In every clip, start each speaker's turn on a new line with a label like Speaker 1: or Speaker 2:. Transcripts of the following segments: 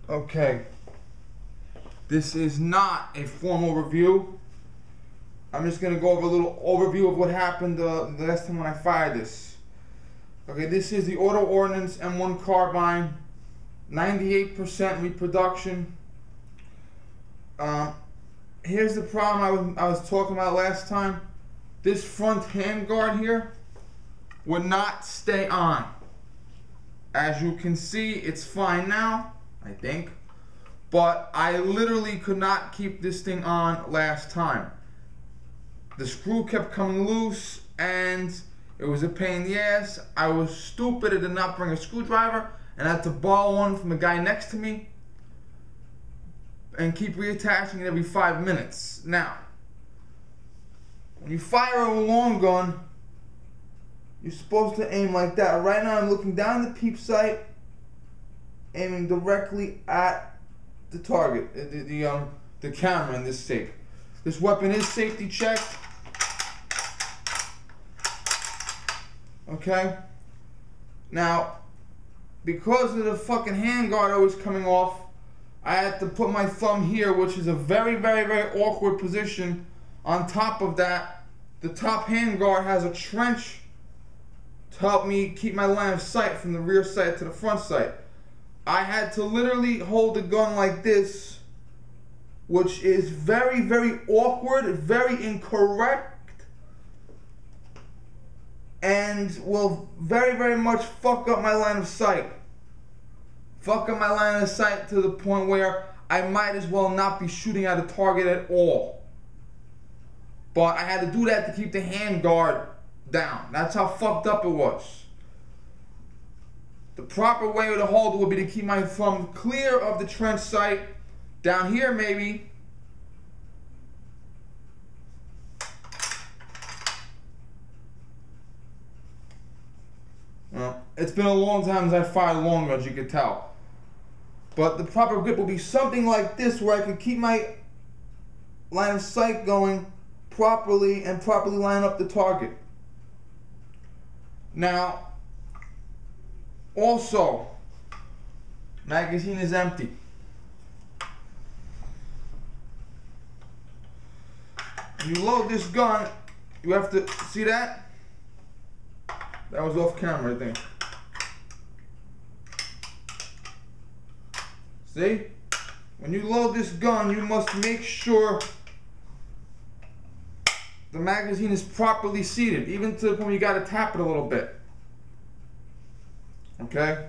Speaker 1: Okay, this is not a formal review. I'm just gonna go over a little overview of what happened the last time when I fired this. Okay, this is the Auto Ordnance M1 Carbine, 98% reproduction. Here's the problem I was talking about last time. This front handguard here would not stay on. As you can see, it's fine now, I think, but I literally could not keep this thing on last time. The screw kept coming loose and it was a pain in the ass. I was stupid and did not bring a screwdriver and I had to borrow one from the guy next to me and keep reattaching it every 5 minutes. Now, when you fire a long gun, you're supposed to aim like that. Right now I'm looking down the peep sight, aiming directly at the target, the camera in this safe. This weapon is safety checked. Okay? Now, because of the fucking handguard always coming off, I had to put my thumb here, which is a very, very, very awkward position. On top of that, the top handguard has a trench to help me keep my line of sight from the rear sight to the front sight. I had to literally hold the gun like this, which is very, very awkward, very incorrect, and will very, very much fuck up my line of sight. Fuck up my line of sight to the point where I might as well not be shooting at a target at all. But I had to do that to keep the handguard down. That's how fucked up it was. The proper way to hold it would be to keep my thumb clear of the trench sight. Down here maybe. Well, it's been a long time since I fired long guns, you can tell. But the proper grip will be something like this, where I can keep my line of sight going properly and properly line up the target. Now, also, magazine is empty. When you load this gun, you have to see that? That was off camera, I think. See? When you load this gun, you must make sure the magazine is properly seated, even to the point you gotta tap it a little bit. Okay?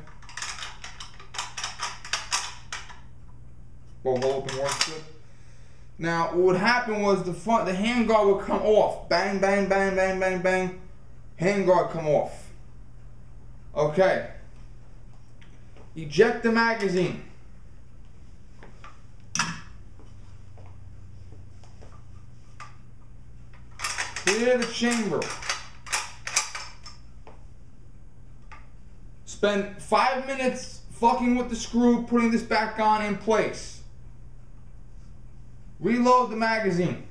Speaker 1: Well, hold open works good. Now, what would happen was the handguard would come off. Bang, bang, bang, bang, bang, bang. Handguard come off. Okay. Eject the magazine. Clear the chamber. Spend 5 minutes fucking with the screw, putting this back on in place. Reload the magazine.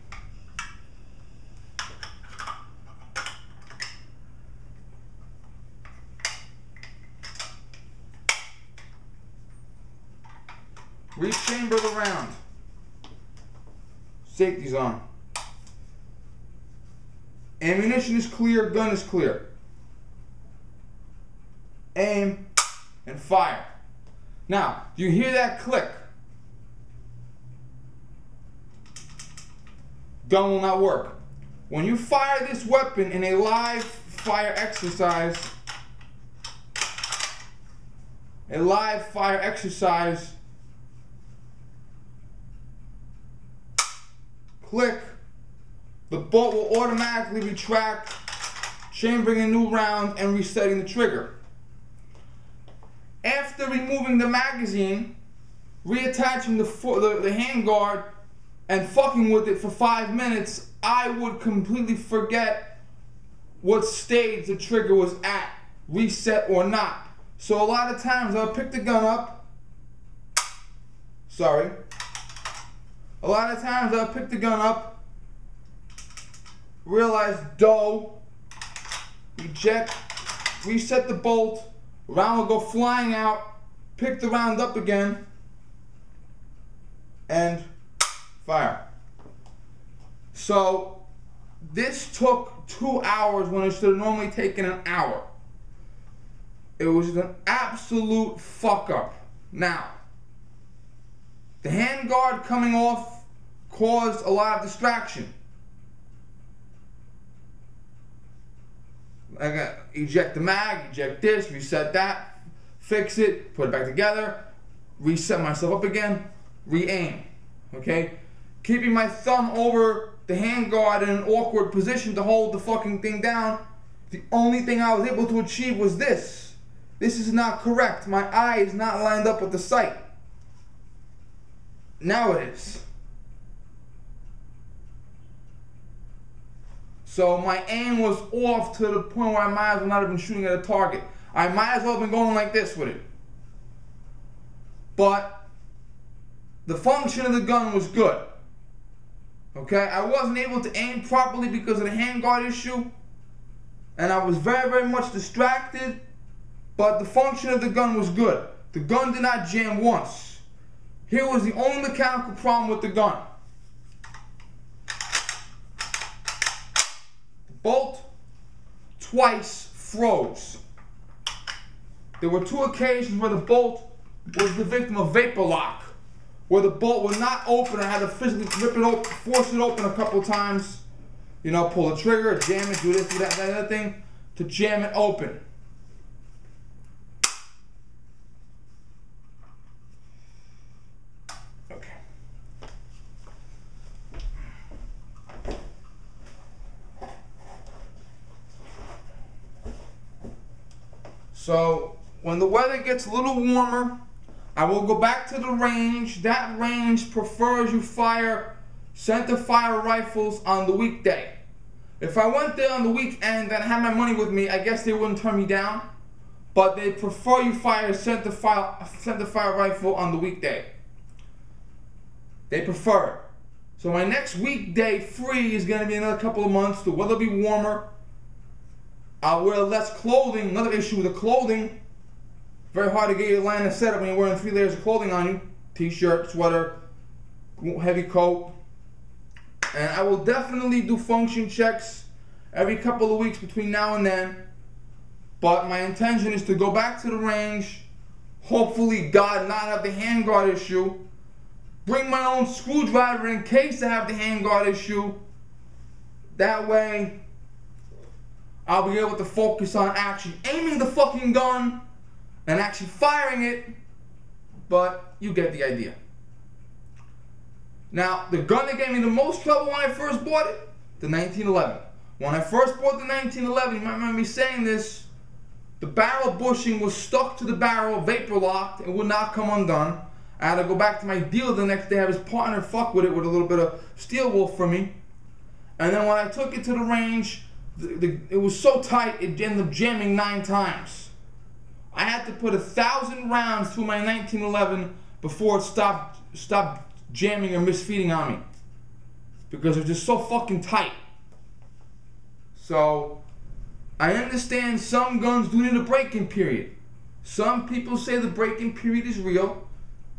Speaker 1: Rechamber the round. Safety's on. Ammunition is clear, gun is clear. Aim and fire. Now, do you hear that click? Gun will not work. When you fire this weapon in a live fire exercise, click, the bolt will automatically retract, chambering a new round and resetting the trigger. After removing the magazine, reattaching the handguard, and fucking with it for 5 minutes, I would completely forget what stage the trigger was at, reset or not. So a lot of times I'll pick the gun up. A lot of times I'll pick the gun up, realize dough, eject, reset the bolt, round will go flying out, pick the round up again, and fire. So this took 2 hours when it should have normally taken an hour. It was an absolute fuck up. Now, the handguard coming off caused a lot of distraction. I got eject the mag, eject this, reset that, fix it, put it back together, reset myself up again, re-aim. Okay? Keeping my thumb over the handguard in an awkward position to hold the fucking thing down. The only thing I was able to achieve was this. This is not correct. My eye is not lined up with the sight. Now it is. So my aim was off to the point where I might as well not have been shooting at a target. I might as well have been going like this with it. But the function of the gun was good. Okay, I wasn't able to aim properly because of the handguard issue. And I was very, very much distracted. But the function of the gun was good. The gun did not jam once. Here was the only mechanical problem with the gun. The bolt twice froze. There were 2 occasions where the bolt was the victim of vapor lock, where the bolt would not open. I had to physically rip it open, force it open a couple times. You know, pull the trigger, jam it, do this, do that, that other thing, to jam it open. Okay. So, when the weather gets a little warmer, I will go back to the range. That range prefers you fire center fire rifles on the weekday. If I went there on the weekend and had my money with me, I guess they wouldn't turn me down. But they prefer you fire center fire rifle on the weekday. They prefer it. So my next weekday free is going to be another couple of months. The weather will be warmer. I'll wear less clothing. Another issue with the clothing. Very hard to get your line of setup when you're wearing 3 layers of clothing on you. T-shirt, sweater, heavy coat. And I will definitely do function checks every couple of weeks between now and then. But my intention is to go back to the range. Hopefully, God, not have the handguard issue. Bring my own screwdriver in case I have the handguard issue. That way, I'll be able to focus on actually aiming the fucking gun and actually firing it. But you get the idea. Now, the gun that gave me the most trouble when I first bought it, the 1911. When I first bought the 1911, you might remember me saying this, the barrel bushing was stuck to the barrel, vapor locked, and would not come undone. I had to go back to my dealer the next day, have his partner fuck with it with a little bit of steel wool for me. And then when I took it to the range, it was so tight, it ended up jamming 9 times. I had to put 1,000 rounds through my 1911 before it stopped jamming or misfeeding on me, because it was just so fucking tight. So I understand some guns do need a break-in period. Some people say the break-in period is real.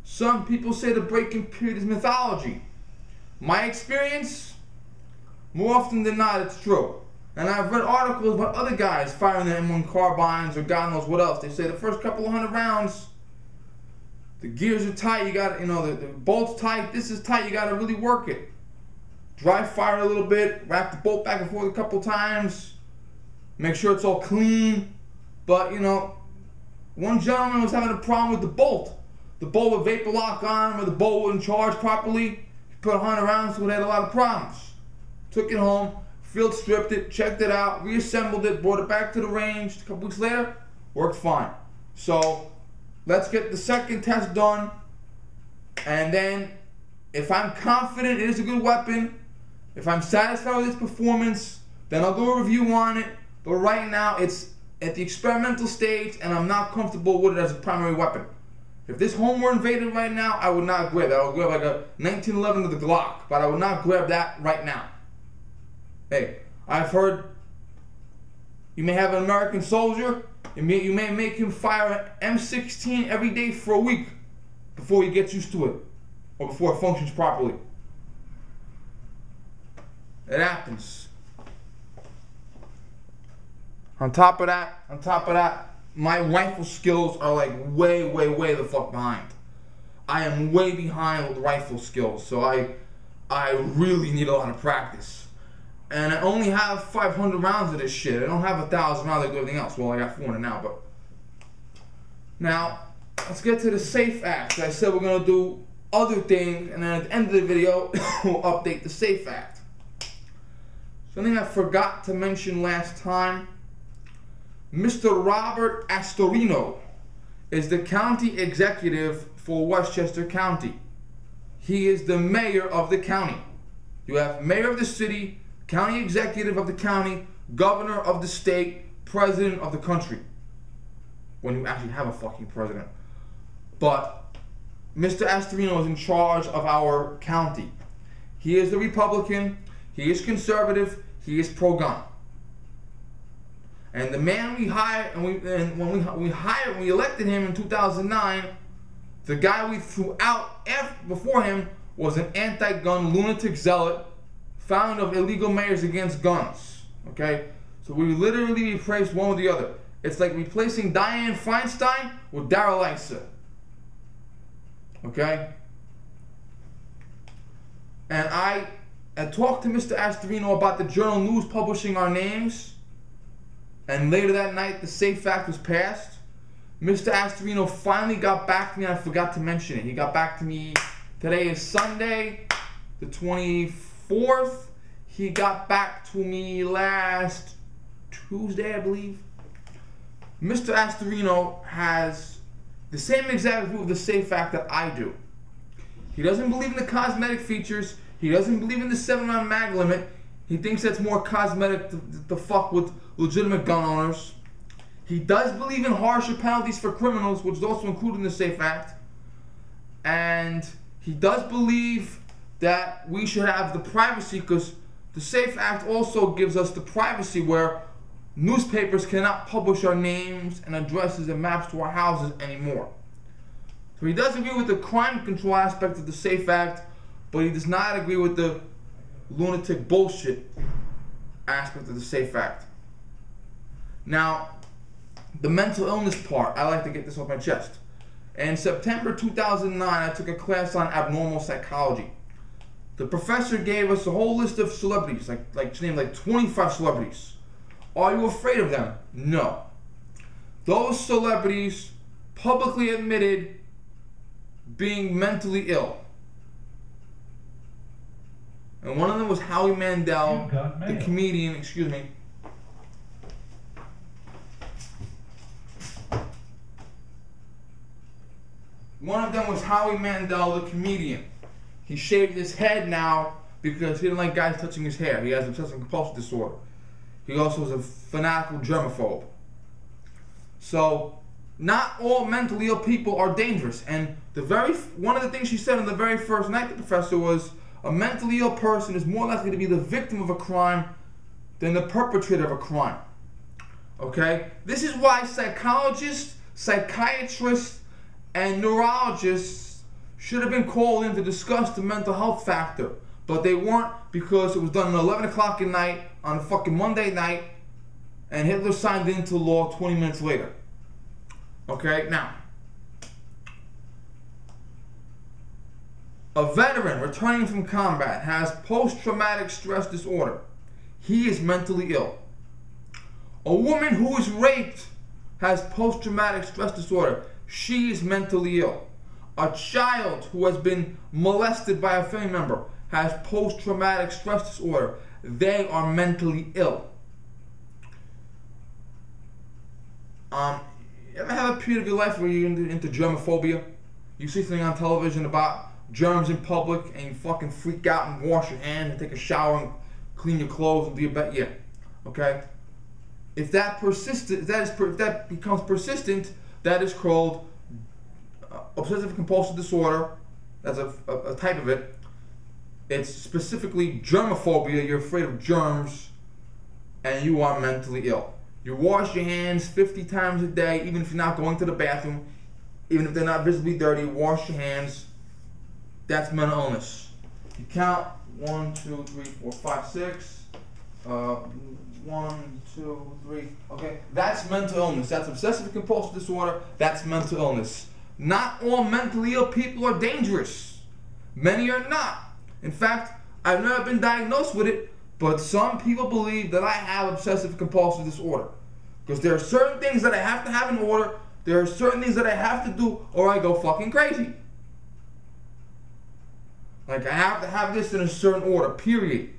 Speaker 1: Some people say the break-in period is mythology. My experience, more often than not, it's true. And I've read articles about other guys firing their M1 carbines or God knows what else. They say the first couple of 100 rounds, the gears are tight, you got, the bolt's tight, this is tight, you got to really work it. Dry fire a little bit, wrap the bolt back and forth a couple times, make sure it's all clean. But, one gentleman was having a problem with the bolt. The bolt would vapor lock on, or the bolt wouldn't charge properly. He put 100 rounds, so it had a lot of problems. Took it home, field stripped it, checked it out, reassembled it, brought it back to the range. A couple weeks later, worked fine. So, let's get the second test done, and then if I'm confident it is a good weapon, if I'm satisfied with its performance, then I'll do a review on it. But right now, it's at the experimental stage, and I'm not comfortable with it as a primary weapon. If this home were invaded right now, I would not grab that. I would grab like a 1911 to the Glock, but I would not grab that right now. Hey, I've heard you may have an American soldier, you may make him fire an M16 every day for a week before he gets used to it. or before it functions properly. It happens. On top of that, my rifle skills are like way the fuck behind. I am way behind with rifle skills, so I really need a lot of practice. And I only have 500 rounds of this shit. I don't have 1,000 rounds like everything else. Well, I got 400 now, but... Now, let's get to the SAFE Act. I said we're going to do other things, and then at the end of the video, we'll update the SAFE Act. Something I forgot to mention last time, Mr. Robert Astorino is the county executive for Westchester County. He is the mayor of the county. You have mayor of the city, county executive of the county, governor of the state, president of the country. When you actually have a fucking president. But Mr. Astorino is in charge of our county. He is the Republican, he is conservative, he is pro-gun. And the man we hired, and when we elected him in 2009, the guy we threw out before him was an anti-gun lunatic zealot, founder of Illegal Mayors Against Guns. Okay? So we literally replaced one with the other. It's like replacing Dianne Feinstein with Darrell Issa. Okay? And I talked to Mr. Astorino about the Journal News publishing our names. And later that night, the SAFE Act was passed. Mr. Astorino finally got back to me, and I forgot to mention it. He got back to me, today is Sunday, the 24th. He got back to me last Tuesday, I believe. Mr. Astorino has the same exact view of the SAFE Act that I do. He doesn't believe in the cosmetic features. He doesn't believe in the 7-round mag limit. He thinks that's more cosmetic to fuck with legitimate gun owners. He does believe in harsher penalties for criminals, which is also included in the SAFE Act. And he does believe that we should have the privacy, because the SAFE Act also gives us the privacy where newspapers cannot publish our names and addresses and maps to our houses anymore. So he does agree with the crime control aspect of the SAFE Act, but he does not agree with the lunatic bullshit aspect of the SAFE Act. Now, the mental illness part, I like to get this off my chest. In September 2009, I took a class on abnormal psychology. The professor gave us a whole list of celebrities, she named like 25 celebrities. Are you afraid of them? No. Those celebrities publicly admitted being mentally ill. And one of them was Howie Mandel, the comedian, excuse me. One of them was Howie Mandel, the comedian. He shaved his head now because he didn't like guys touching his hair. He has obsessive compulsive disorder. He also is a fanatical germaphobe. So, not all mentally ill people are dangerous. And one of the things she said on the very first night, the professor, was a mentally ill person is more likely to be the victim of a crime than the perpetrator of a crime. Okay? This is why psychologists, psychiatrists, and neurologists should have been called in to discuss the mental health factor. But they weren't, because it was done at 11 o'clock at night on a fucking Monday night, and Hitler signed it into law 20 minutes later. Okay, now, a veteran returning from combat has post-traumatic stress disorder. He is mentally ill. A woman who is raped has post-traumatic stress disorder. She is mentally ill. A child who has been molested by a family member has post-traumatic stress disorder. They are mentally ill. You ever have a period of your life where you're into germophobia? You see something on television about germs in public and you fucking freak out and wash your hands and take a shower and clean your clothes and do your bed? Yeah. Okay? If that becomes persistent, that is called obsessive compulsive disorder. That's a type of it. It's specifically germophobia. You're afraid of germs and you are mentally ill. You wash your hands 50 times a day, even if you're not going to the bathroom, even if they're not visibly dirty. Wash your hands that's mental illness. You count 1, 2, 3, 4, 5, 6. 1, 2, 3. Okay, that's mental illness. That's obsessive compulsive disorder. That's mental illness. Not all mentally ill people are dangerous. Many are not. In fact, I've never been diagnosed with it, but some people believe that I have obsessive compulsive disorder. Because there are certain things that I have to have in order. There are certain things that I have to do or I go fucking crazy. Like, I have to have this in a certain order, period.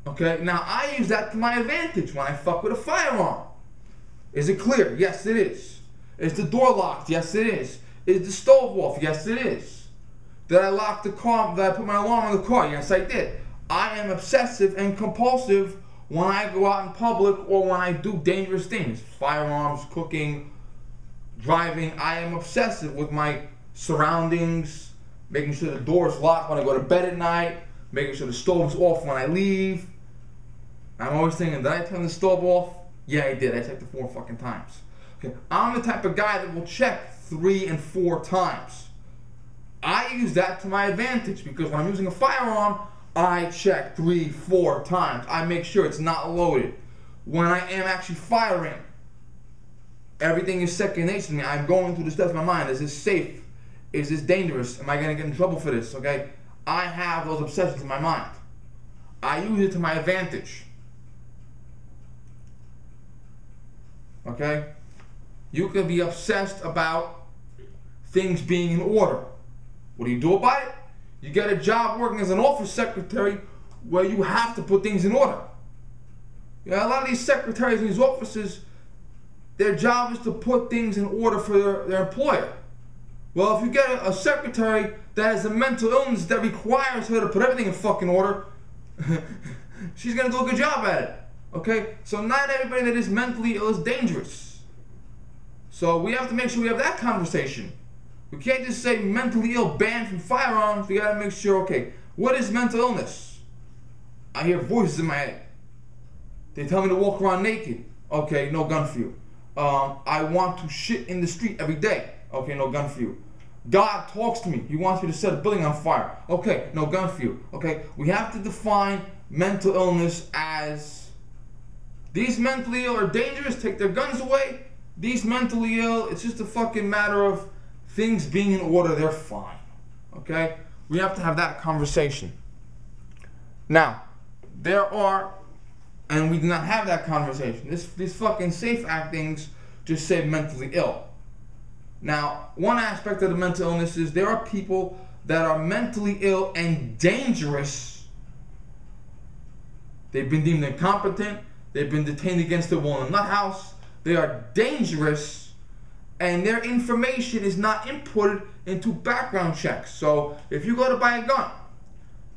Speaker 1: Okay, now I use that to my advantage when I fuck with a firearm. Is it clear? Yes, it is. Is the door locked? Yes, it is. Is the stove off? Yes, it is. Did I lock the car? Did I put my alarm on the car? Yes, I did. I am obsessive and compulsive when I go out in public or when I do dangerous things. Firearms, cooking, driving. I am obsessive with my surroundings, making sure the door's locked when I go to bed at night, making sure the stove's off when I leave. I'm always thinking, did I turn the stove off? Yeah, I did. I checked it 4 fucking times. Okay, I'm the type of guy that will check 3 and 4 times. I use that to my advantage because when I'm using a firearm, I check 3, 4 times. I make sure it's not loaded. When I am actually firing, everything is second nature to me. I'm going through the steps in my mind. Is this safe? Is this dangerous? Am I going to get in trouble for this? Okay, I have those obsessions in my mind. I use it to my advantage. Okay? You can be obsessed about things being in order. What do you do about it? You get a job working as an office secretary where you have to put things in order. A lot of these secretaries in these offices, their job is to put things in order for their employer. Well, if you get a secretary that has a mental illness that requires her to put everything in fucking order, she's going to do a good job at it. Okay? So not everybody that is mentally ill is dangerous. So we have to make sure we have that conversation. We can't just say mentally ill, banned from firearms. We got to make sure, okay, what is mental illness? I hear voices in my head. They tell me to walk around naked. Okay, no gun for you. I want to shit in the street every day. Okay, no gun for you. God talks to me. He wants me to set a building on fire. Okay, no gun for you. Okay, we have to define mental illness as these mentally ill are dangerous, take their guns away. These mentally ill, it's just a fucking matter of things being in order, they're fine. Okay? We have to have that conversation. Now, there are, and we do not have that conversation. These fucking safe actings just say mentally ill. Now, one aspect of the mental illness is there are people that are mentally ill and dangerous. They've been deemed incompetent. They've been detained against their will in the nut house. They are dangerous, and their information is not inputted into background checks. So, if you go to buy a gun,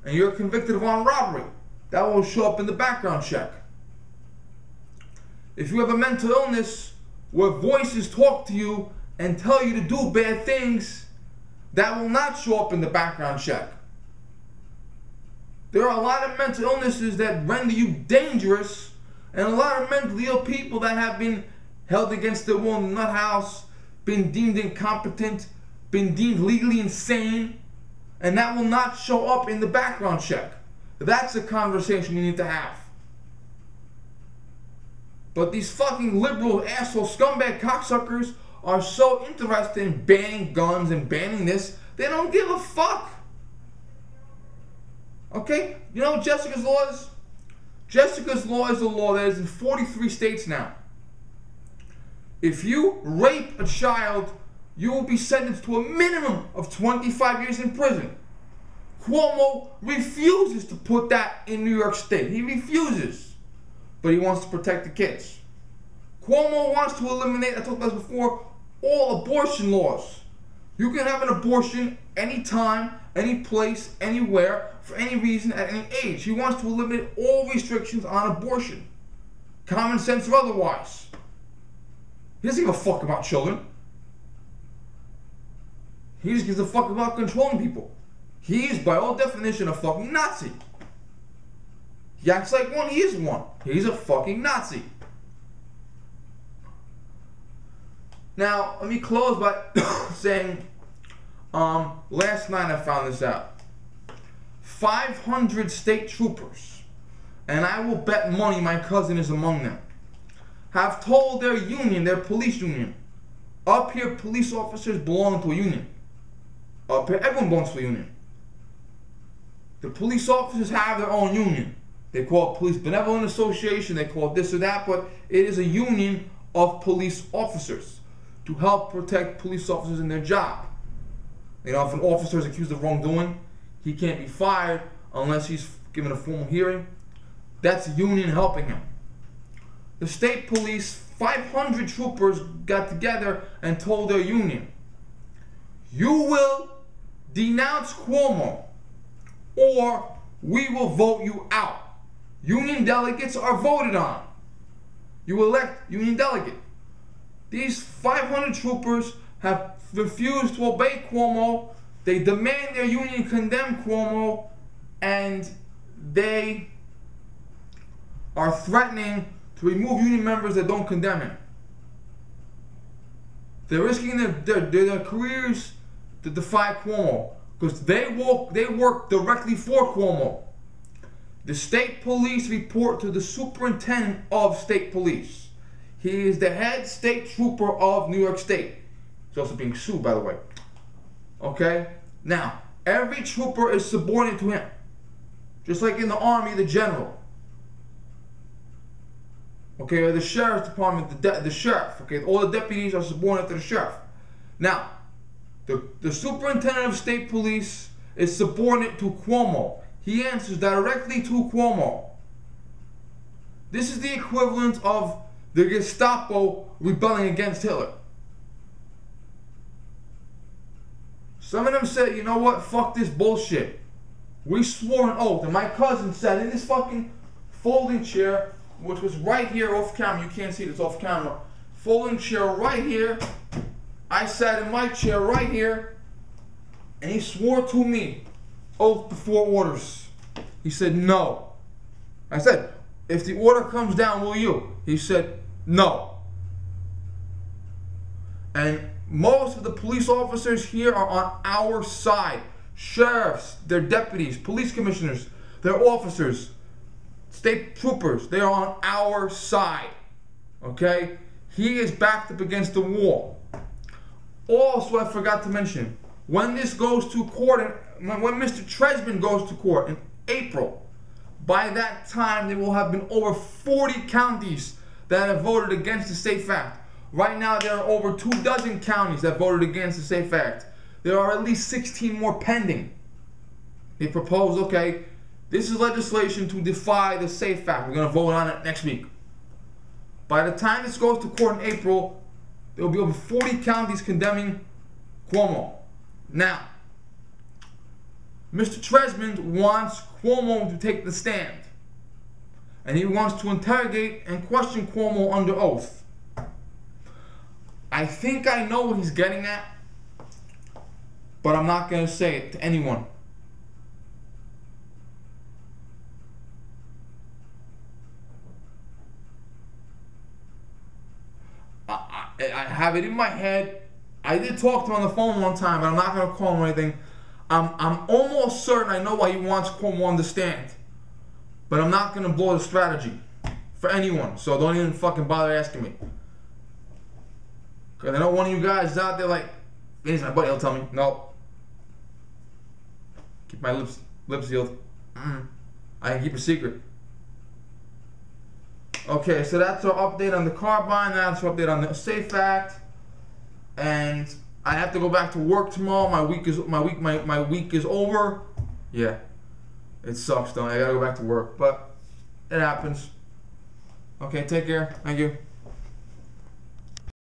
Speaker 1: and you're convicted of armed robbery, that will show up in the background check. If you have a mental illness where voices talk to you and tell you to do bad things, that will not show up in the background check. There are a lot of mental illnesses that render you dangerous, and a lot of mentally ill people that have been held against their will in the nut house, been deemed incompetent, been deemed legally insane, and that will not show up in the background check. That's a conversation you need to have. But these fucking liberal asshole scumbag cocksuckers are so interested in banning guns and banning this, they don't give a fuck. Okay? You know what Jessica's law is? Jessica's law is a law that is in 43 states now. If you rape a child, you will be sentenced to a minimum of 25 years in prison. Cuomo refuses to put that in New York State. He refuses. But he wants to protect the kids. Cuomo wants to eliminate, I talked about this before, all abortion laws. You can have an abortion anytime, any place, anywhere, for any reason, at any age. He wants to eliminate all restrictions on abortion. Common sense or otherwise. He doesn't give a fuck about children. He just gives a fuck about controlling people. He is, by all definition, a fucking Nazi. He acts like one, he is one. He's a fucking Nazi. Now, let me close by saying, Last night I found this out. 500 state troopers, and I will bet money my cousin is among them, have told their union, their police union, up here police officers belong to a union. Up here everyone belongs to a union. The police officers have their own union. They call it Police Benevolent Association, they call it this or that, but it is a union of police officers to help protect police officers in their job. You know, if an officer is accused of wrongdoing, he can't be fired unless he's given a formal hearing. That's a union helping him. The state police, 500 troopers got together and told their union, you will denounce Cuomo or we will vote you out. Union delegates are voted on. You elect union delegate. These 500 troopers have refused to obey Cuomo. They demand their union condemn Cuomo, and they are threatening to remove union members that don't condemn him. They're risking their careers to defy Cuomo because they work directly for Cuomo. The state police report to the superintendent of state police. He is the head state trooper of New York State. He's also being sued, by the way. Okay? Now, every trooper is subordinate to him. Just like in the army, the general. Okay, or the sheriff's department, the sheriff. Okay, all the deputies are subordinate to the sheriff. Now, the superintendent of state police is subordinate to Cuomo. He answers directly to Cuomo. This is the equivalent of the Gestapo rebelling against Hitler. Some of them said, you know what, fuck this bullshit. We swore an oath, and my cousin said in this fucking folding chair, which was right here off camera, you can't see it, it's off camera, folding chair right here, I sat in my chair right here, and he swore to me, oath before orders. He said no. I said, if the order comes down, will you? He said no. And most of the police officers here are on our side. Sheriffs, their deputies, police commissioners, their officers, state troopers, they are on our side. Okay? He is backed up against the wall. Also, I forgot to mention, when this goes to court, when Mr. Tresman goes to court in April, by that time there will have been over 40 counties that have voted against the SAFE Act. Right now there are over 24 counties that voted against the SAFE Act. There are at least 16 more pending. They proposed, okay, this is legislation to defy the SAFE Act. We're going to vote on it next week. By the time this goes to court in April, there will be over 40 counties condemning Cuomo. Now, Mr. Tresman wants Cuomo to take the stand. And he wants to interrogate and question Cuomo under oath. I think I know what he's getting at, but I'm not going to say it to anyone. I have it in my head. I did talk to him on the phone one time, but I'm not going to call him or anything. I'm almost certain I know why he wants Cuomo on the stand. But I'm not going to blow the strategy for anyone, so don't even fucking bother asking me. Because I know one of you guys is out there like, he's my buddy, he'll tell me. No. Keep my lips sealed. I can keep a secret. Okay, so that's our update on the Carbine. That's our update on the SAFE Act. And I have to go back to work tomorrow. My week is over. Yeah. It sucks though. I gotta go back to work. But it happens. Okay, take care. Thank you.